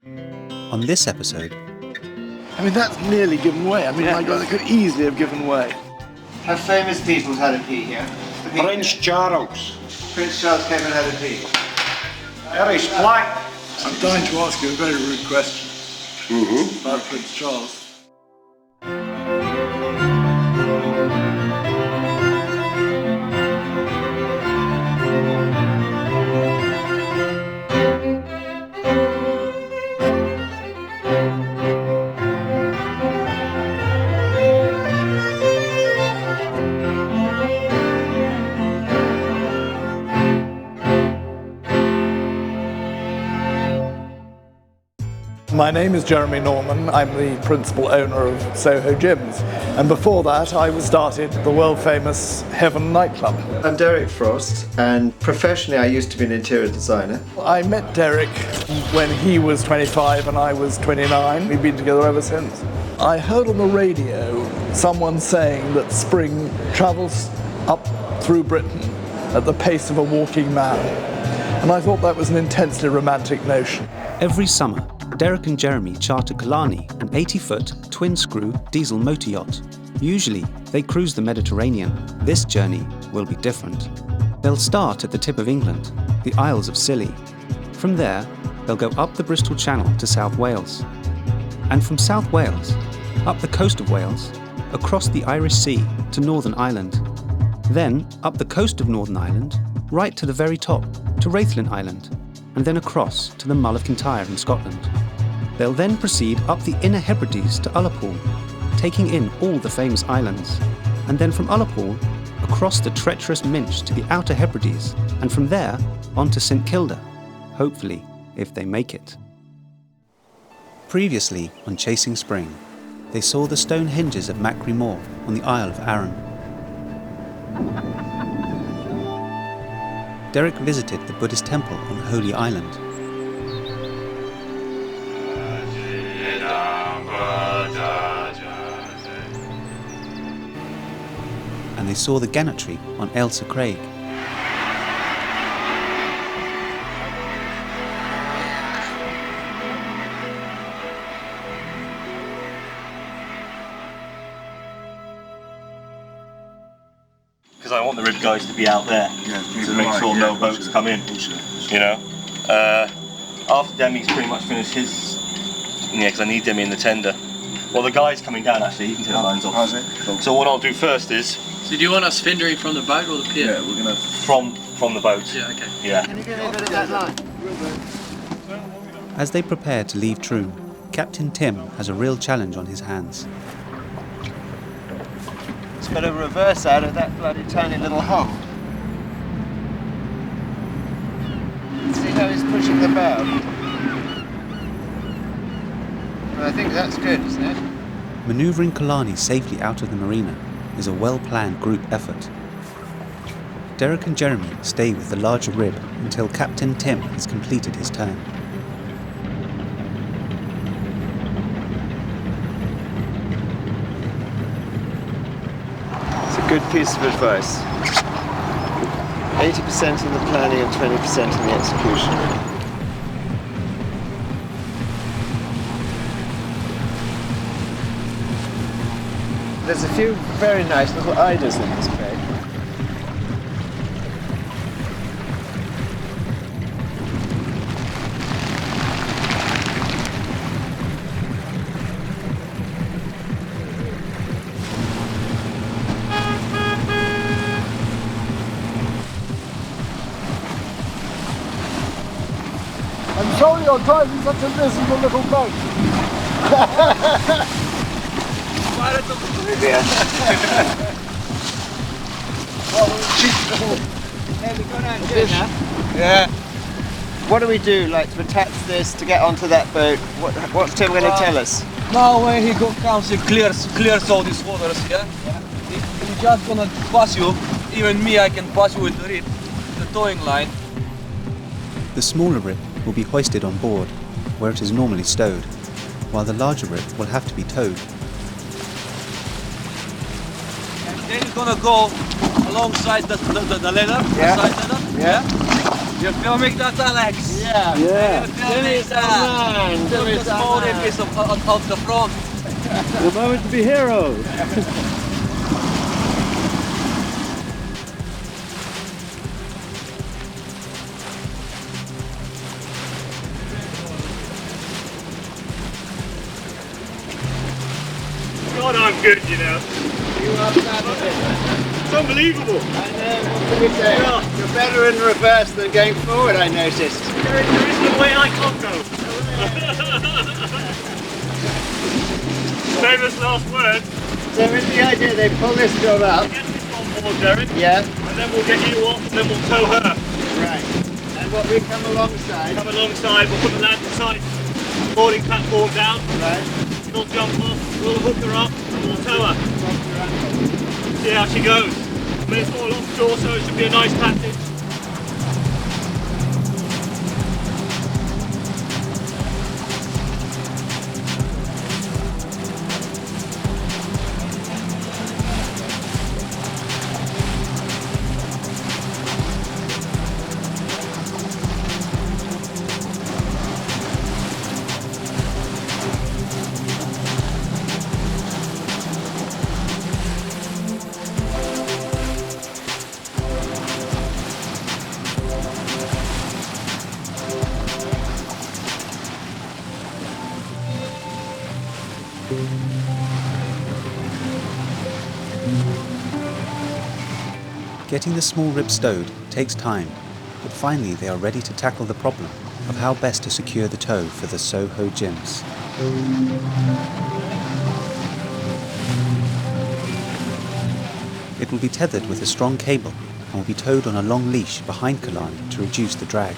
On this episode... I mean, that's nearly given way. I mean, my God, it could easily have given way. Have famous people had a pee here? Prince Charles. Prince Charles came and had a pee. Harry's black. I'm dying to ask you a very rude question about Prince Charles. My name is Jeremy Norman. I'm the principal owner of Soho Gyms. And before that, I started the world-famous Heaven nightclub. I'm Derek Frost, and professionally I used to be an interior designer. I met Derek when he was 25 and I was 29. We've been together ever since. I heard on the radio someone saying that spring travels up through Britain at the pace of a walking man. And I thought that was an intensely romantic notion. Every summer, Derek and Jeremy charter Killarney, an 80-foot, twin-screw diesel motor yacht. Usually, they cruise the Mediterranean. This journey will be different. They'll start at the tip of England, the Isles of Scilly. From there, they'll go up the Bristol Channel to South Wales. And from South Wales, up the coast of Wales, across the Irish Sea to Northern Ireland. Then, up the coast of Northern Ireland, right to the very top, to Rathlin Island, and then across to the Mull of Kintyre in Scotland. They'll then proceed up the Inner Hebrides to Ullapool, taking in all the famous islands, and then from Ullapool, across the treacherous Minch to the Outer Hebrides, and from there on to St Kilda, hopefully, if they make it. Previously on Chasing Spring, they saw the stone hinges of Macri Moor on the Isle of Arran. Derek visited the Buddhist temple on the Holy Island. And they saw the Gannetry on Ailsa Craig. Because I want the rib guys to be out there to make sure no boats come in, you know. After Demi's pretty much finished his, because I need Demi in the tender. Well, the guy's coming down actually, he can take the lines off. Cool. So what I'll do first is... So do you want us fendering from the boat or the pier? Yeah, we're going to... From the boat. Yeah, okay. Yeah. Can you get a bit of that line? As they prepare to leave Troon, Captain Tim has a real challenge on his hands. It's got a reverse out of that bloody tiny little hole. See how he's pushing the bow? Well, I think that's good, isn't it? Manoeuvring Killarney safely out of the marina is a well-planned group effort. Derek and Jeremy stay with the larger rib until Captain Tim has completed his turn. It's a good piece of advice. 80% in the planning and 20% in the execution. There's a few very nice little iders in this bay. I'm sorry you're driving such a miserable little boat. Yeah. What do we do, like, to attach this to get onto that boat? What's Tim going to tell us? Now when he comes and clears all these waters, he's just gonna pass you. Even me, I can pass you with the rib, the towing line. The smaller rib will be hoisted on board, where it is normally stowed, while the larger rib will have to be towed. And then it's gonna go alongside the leather, Yeah. the side leather. Yeah. You're filming that, Alex? Yeah. Yeah. Filming that. Look at the small piece of the front. The moment to be heroes. God, I'm good, you know. You are fabulous. It's unbelievable. I know, what can we say? You're better in reverse than going forward, I noticed. There is no way I can't go. Famous last word. So is the idea they pull this girl up? Get this on board, Derek. Yeah. And then we'll get you off, and then we'll tow her. Right. And what, we come alongside? Come alongside, we'll put the landing site boarding platform down. Right. She'll jump off, we'll hook her up, and we'll tow her. See how she goes. I mean, it's all offshore, so it should be a nice passage. Getting the small rib stowed takes time, but finally they are ready to tackle the problem of how best to secure the tow for the Soho gyms. It will be tethered with a strong cable and will be towed on a long leash behind Killarney to reduce the drag.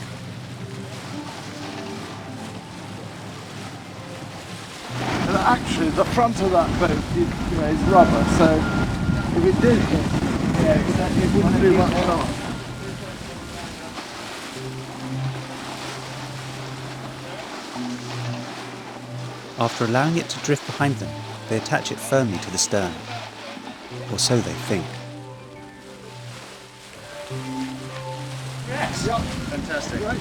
And actually, the front of that boat is rubber, so if it did hit, it wouldn't do much harm. After allowing it to drift behind them, they attach it firmly to the stern. Or so they think. Yes. Yep. Fantastic. Right.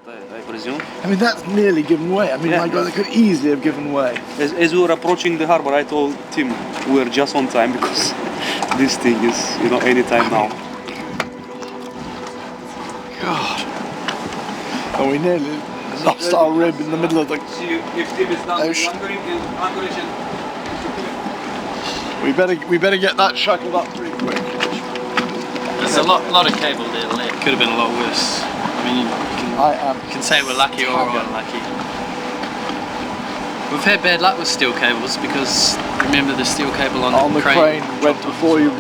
I presume. I mean, that's nearly given way. I mean, my God, that could easily have given way. As we were approaching the harbour, I told Tim we're just on time because this thing is, any time now. God. And we nearly lost our rib in the middle of the... See, if Tim is not Ocean. anchorage and We better get that shackled up pretty quick. There's a lot of cable there, Lee. Could have been a lot worse. I mean, you can say we're lucky or unlucky. We've had bad luck with steel cables because remember the steel cable on the crane went before you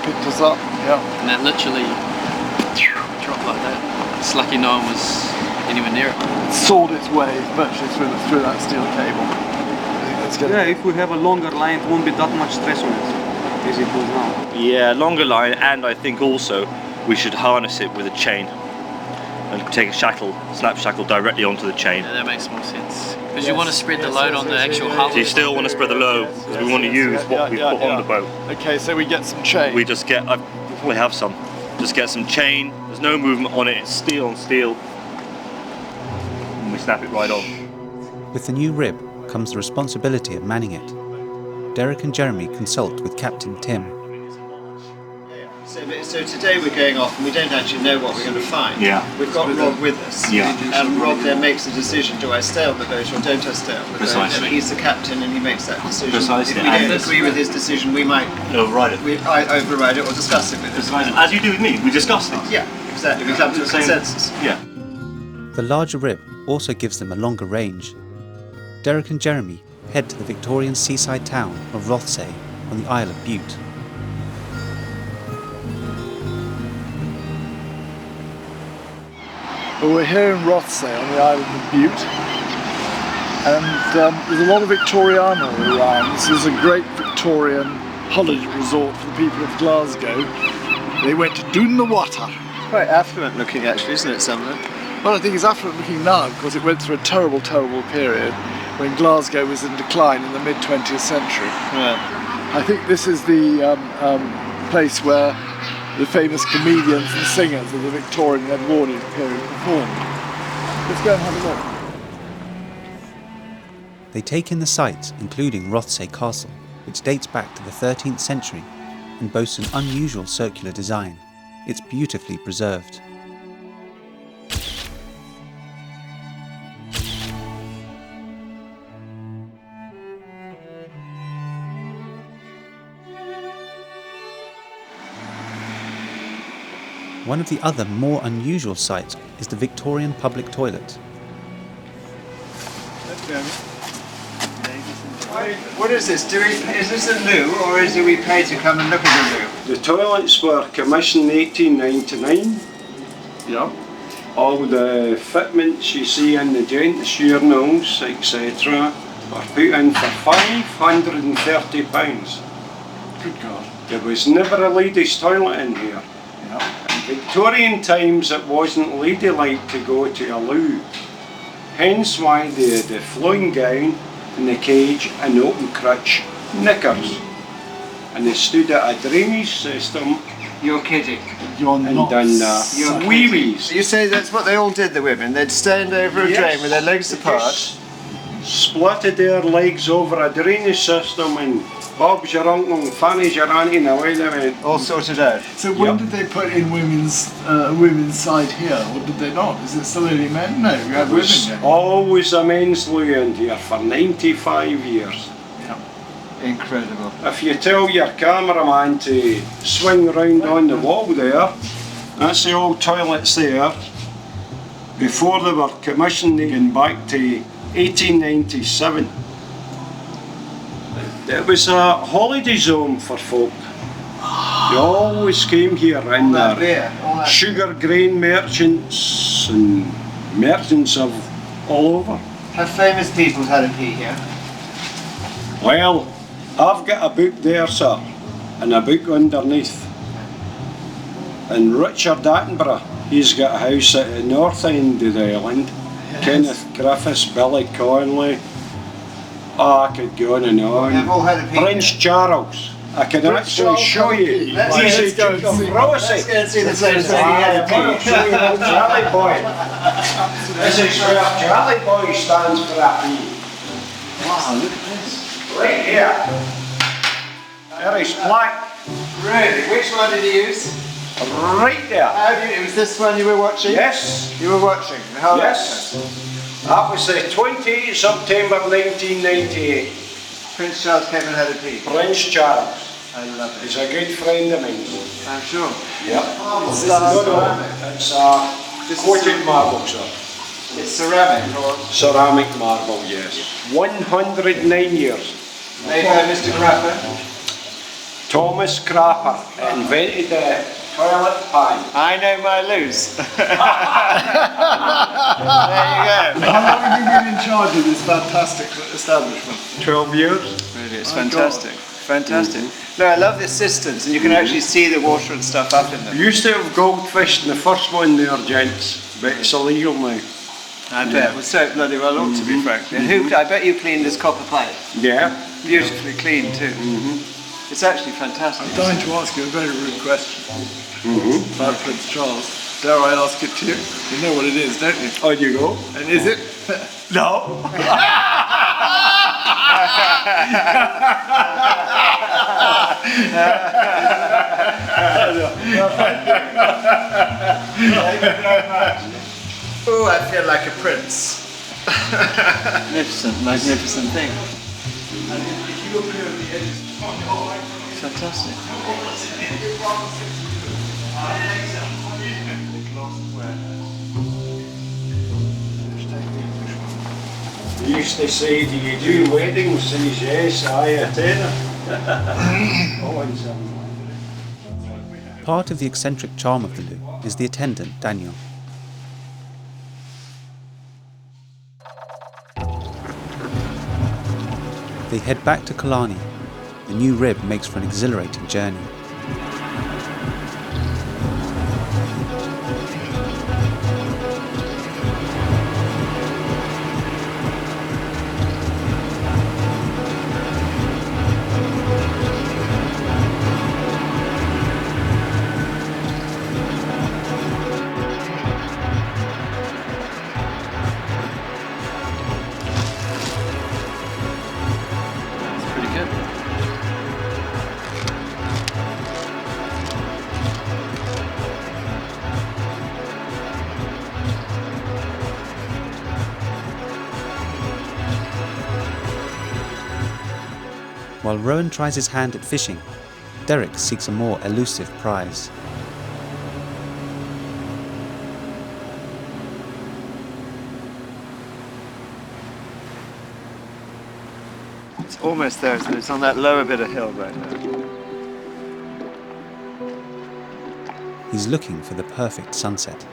picked us up. Yeah. and that literally dropped like that. It's lucky no one was anywhere near it. It sawed its way virtually through that steel cable. Yeah, if we have a longer line, it won't be that much stress on it as it was now. Yeah, longer line, and I think also we should harness it with a chain and take a snap shackle directly onto the chain. Yeah, that makes more sense. Because you want to spread the load on the actual hull. So you still want to spread the load, because we want to use what we put on the boat. Okay, so we get some chain. We just get, we have some, just get some chain, there's no movement on it, it's steel on steel, and we snap it right on. With the new rib comes the responsibility of manning it. Derek and Jeremy consult with Captain Tim. So today we're going off and we don't actually know what we're going to find. Yeah. We've got Rob with us. Yeah. And Rob then makes a decision, do I stay on the boat or don't I stay on the boat? Precisely. And he's the captain and he makes that decision. Precisely. If we don't agree with his decision, we might Override it. override it or discuss it with him. As you do with me, we discuss things. Yeah, exactly. We come to a consensus. Yeah. The larger rib also gives them a longer range. Derek and Jeremy head to the Victorian seaside town of Rothesay on the Isle of Bute. Well, we're here in Rothesay on the island of Bute. And there's a lot of Victoriana around. This is a great Victorian holiday resort for the people of Glasgow. They went to Doon the Water. Quite affluent looking actually, isn't it, some of it? Well, I think it's affluent looking now because it went through a terrible, terrible period when Glasgow was in decline in the mid-20th century. Yeah. I think this is the place where the famous comedians and singers of the Victorian and Edwardian period performed. Let's go and have a look. They take in the sights, including Rothsay Castle, which dates back to the 13th century and boasts an unusual circular design. It's beautifully preserved. One of the other more unusual sights is the Victorian public toilet. What is this? Is this a loo, or do we pay to come and look at the loo? The toilets were commissioned in 1899. Yeah. All the fitments you see in the gents' urinals, etc., were put in for £530. Good God. There was never a ladies' toilet in here. Yeah. In Victorian times it wasn't ladylike to go to a loo. Hence why they had the flowing gown and the cage and open crutch knickers. And they stood at a drainage system You're kidding. You're and not. done wee-wees. You say that's what they all did, the women? They'd stand over a drain with their legs apart. Splitted their legs over a drainage system and Bob's your uncle and Fanny's your auntie and away they went. All sorted out. So when did they put in women's side here, or did they not? Is it still only men? No, you have It women was here. always a men's loo in here for 95 years. Incredible. If you tell your cameraman to swing round on the wall there, that's the old toilets there. Before they were commissioned, they went back to 1897. It was a holiday zone for folk. They always came here in there. Sugar grain merchants and merchants of all over. Have famous people had a pee here? Well, I've got a book there, sir, and a book underneath. And Richard Attenborough, he's got a house at the north end of the island. Yes. Kenneth Griffiths, Billy Connolly. Oh, I could go on and on. They've all had a pee. Prince Charles. I can actually show you. Let's go and see the place where he had a pee. Show you old Charlie Boy. This is where Charlie Boy stands for a pee. Wow, look at this. Right here. There is black. Really? Which one did he use? Right there. It was this one you were watching? Yes. You were watching the whole Yes. episode? That was the 28th September 1998. Prince Charles came and had a pee. Prince Charles. I love it. He's a good friend of mine. I'm sure. Yep. It's It's a coated marble, sir. It's ceramic or Ceramic marble, yes. 109 years. made by Mr. Crapper. Thomas Crapper invented the toilet pan. I know my loos. There you go. How long have you been in charge of this fantastic establishment? 12 years. Really, it's My fantastic. God. Fantastic. No, I love the cisterns, and you can actually see the water and stuff up in We them. used to have goldfish in the first one there, gents, but it's illegal now. I bet. It was so bloody well ought to be, frank. And I bet you cleaned this copper pipe. Yeah. Beautifully clean too. It's actually fantastic. I'm dying to ask you a very rude question about Prince Charles. Dare I ask it to you? You know what it is, don't you? On you go. And is it? No. Oh, I feel like a prince. Magnificent, magnificent thing. Fantastic. We used to say, do you do weddings? Says yes, aye, a tenner. Part of the eccentric charm of the loo is the attendant, Daniel. They head back to Killarney. The new rib makes for an exhilarating journey. While Rowan tries his hand at fishing, Derek seeks a more elusive prize. It's almost there, isn't it? It's on that lower bit of hill right now. He's looking for the perfect sunset.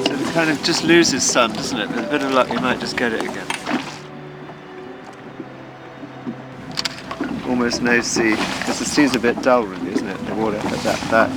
So it kind of just loses sun, doesn't it? With a bit of luck, you might just get it again. Almost no sea, because the sea's a bit dull, really, isn't it? The water at that.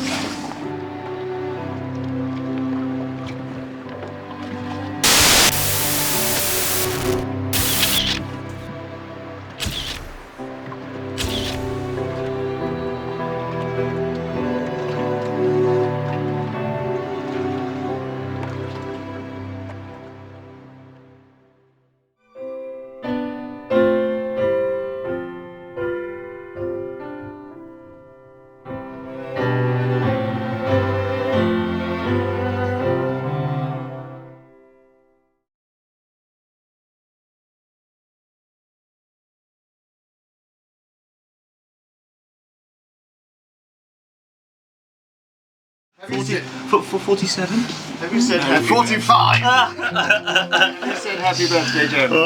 For 47? Have you said happy 45! Have you said happy birthday, Jeremy?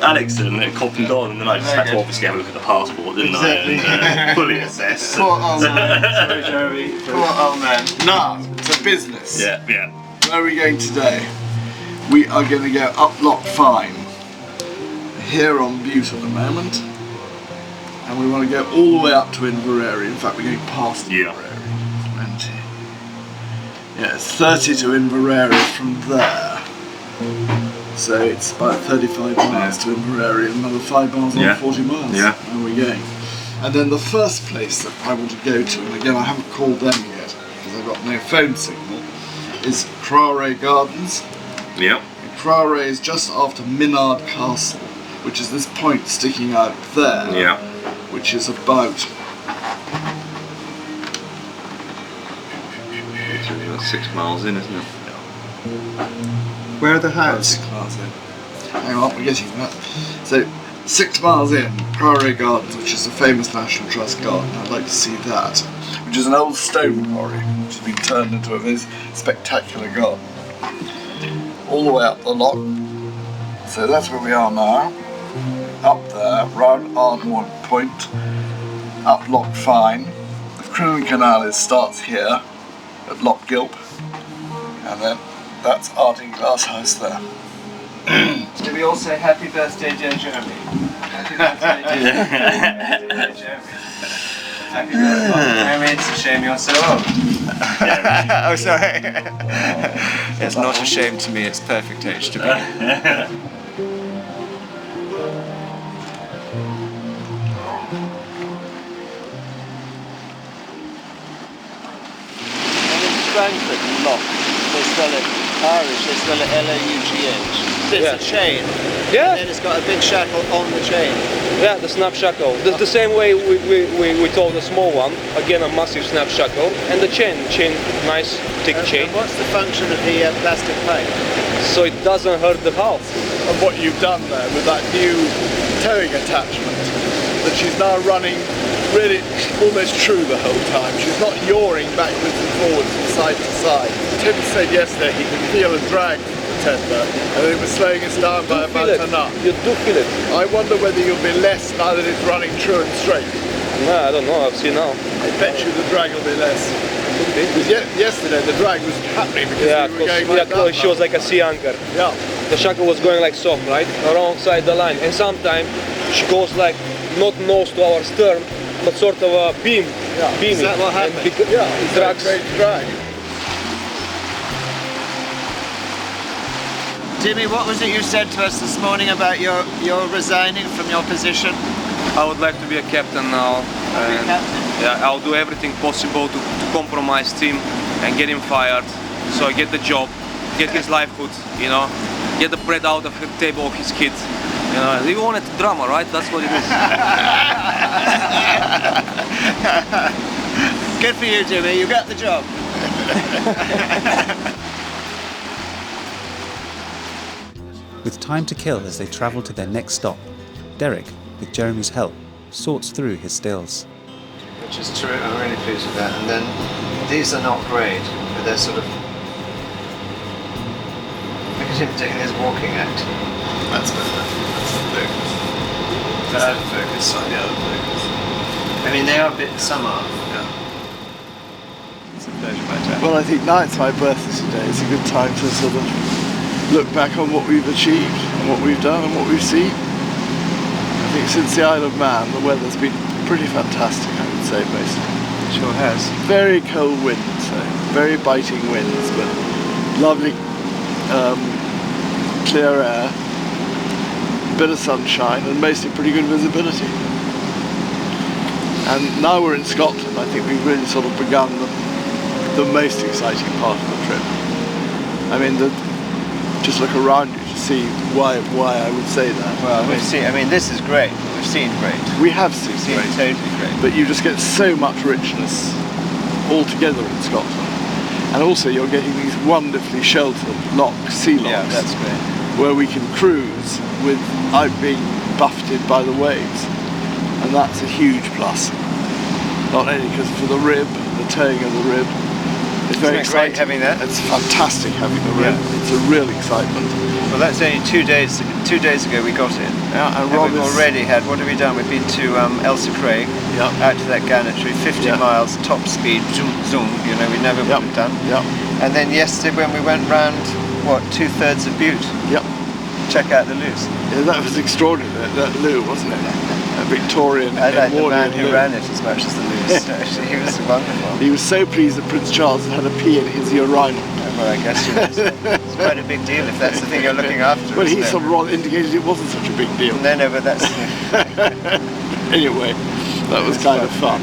Alex and copied on, and then I just had to obviously have a look at the passport, didn't I? And fully assess. Poor old man. Sorry, Jeremy. Poor old man. Now, to business. Yeah. Where are we going today? We are going to go up Loch Fyne, here on Butte at the moment, and we want to go all the way up to Inverary. In fact, we're going past Inverary. 20. Yeah, it's 30 to Inverary from there. So it's about 35 miles to Inverary and another 5 miles on 40 miles. Yeah. Where we're going. And then the first place that I want to go to, and again I haven't called them yet because I've got no phone signal, is Crare Gardens. Yep. Crare is just after Minard Castle, which is this point sticking out there, which is about 6 miles in, isn't it? Where are the huts? 6 miles in. Hang on, we're getting that. So 6 miles in, Crare Gardens, which is a famous National Trust garden. I'd like to see that, which is an old stone quarry, which has been turned into a very spectacular garden. All the way up the loch. So that's where we are now. Up there, round Ardmore Point, up Loch Fyne. The Crinoline Canal starts here at Loch Gilp, and then that's Arding Glass House there. Do we all say happy birthday, dear Jeremy? Happy birthday, dear Jeremy. Happy birthday, Jeremy. It's a shame you're so old. Oh, sorry. It's not a shame to me, it's perfect age to be. Frankfurt Loch, they spell it Irish, they spell it L-O-U-G-H. It's a chain. Yeah. And then it's got a big shackle on the chain. Yeah, the snap shackle. The same way we told the small one, again a massive snap shackle, and the chain, nice thick chain. And what's the function of the plastic pipe? So it doesn't hurt the hull. And what you've done there with that new towing attachment, that she's now running really almost true the whole time. She's not yawing backwards and forwards from side to side. Tim said yesterday he could feel a drag from the tender and it was slowing us down by about a knot. You do feel it. I wonder whether you'll be less now that it's running true and straight. No, I don't know, I'll see now. I bet you the drag will be less. Could be. Yesterday the drag was happening because we were going like that. She was like a sea anchor. Yeah. The shackle was going like so, right? Around side the line. And sometimes she goes like not nose to our stern, but sort of a beam. Yeah. Beaming. Is that what happened? Yeah, it drags. Great drag. Jimmy, what was it you said to us this morning about your resigning from your position? I would like to be a captain now. And yeah, I'll do everything possible to compromise Tim and get him fired. So I get the job, get his livelihood, you know, get the bread out of the table of his kids. You know, he wanted drama, right? That's what it is. Good for you, Jimmy. You got the job. With time to kill as they travel to their next stop, Derek, with Jeremy's help, sorts through his stills. Which is true. I'm really pleased with that. And then these are not great, but they're sort of. Look at him doing his walking act. That's better. That's the focus. That's the focus, slightly out of focus. I mean, they are a bit. Some are. Yeah. It's a pleasure, my Jack. Well, I think now it's my birthday today. It's a good time to sort of look back on what we've achieved and what we've done and what we've seen. I think since the Isle of Man, the weather's been pretty fantastic, I would say, basically. It sure has. Very cold winds, very biting winds, but lovely clear air, bit of sunshine, and mostly pretty good visibility. And now we're in Scotland, I think we've really sort of begun the most exciting part of the trip. I mean, just look around you to see why I would say that. Well, we've seen. I mean, this is great. We've seen great. We have seen We've seen totally great. but you just get so much richness all together in Scotland. And also you're getting these wonderfully sheltered sea locks, Yeah, that's great. where we can cruise without being buffeted by the waves. And that's a huge plus. Not only because for the rib, the towing of the rib, it's very Isn't it great exciting. having that? It's fantastic having the rib. Yeah. It's a real excitement. Well, that's only 2 days. 2 days ago we got it. Yeah, and And Rob we've is- already had. What have we done? We've been to Elsa Craig, Yeah. out to that gannetry, 50 Yeah. miles, top speed, zoom, zoom. You know, we never would Yep. have done. Yep. And then yesterday when we went round, what, 2/3 of Butte, Yep. check out the loos. Yeah, that was extraordinary, that loo, wasn't it? A Victorian I like the Edwardian man who loo. ran it as much as the loos. Actually, he was wonderful. He was so pleased that Prince Charles had a pee in his urinal. Well, I guess it was. It's quite a big deal if that's the thing you're looking after. Well, he isn't it? sort of rather indicated it wasn't such a big deal. No, but that's. Anyway, that was kind of fun.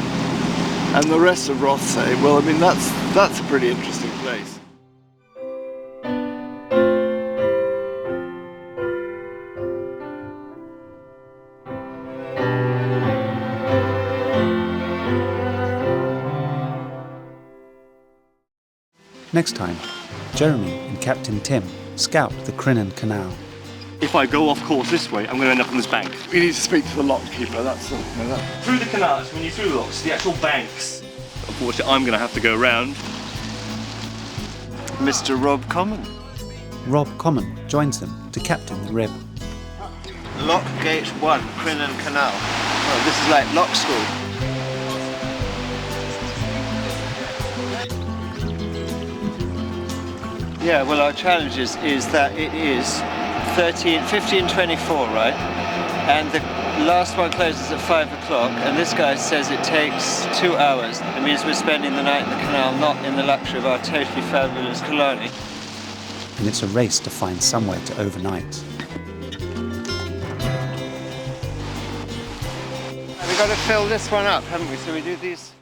And the rest of Rothsay, well, I mean, that's a pretty interesting place. Next time, Jeremy and Captain Tim scout the Crinan Canal. If I go off course this way, I'm going to end up on this bank. We need to speak to the lock keeper, that's all. You know, that. Through the canals, when you through the locks, the actual banks. Unfortunately, I'm going to have to go round. Mr. Rob Common. Rob Common joins them to captain the rib. Lock Gate 1, Crinan Canal. Oh, this is like lock school. Yeah, well, our challenge is that it is 15:24, right? And the last one closes at 5 o'clock, and this guy says it takes 2 hours. It means we're spending the night in the canal, not in the luxury of our totally fabulous Killarney. And it's a race to find somewhere to overnight. We've got to fill this one up, haven't we? So we do these.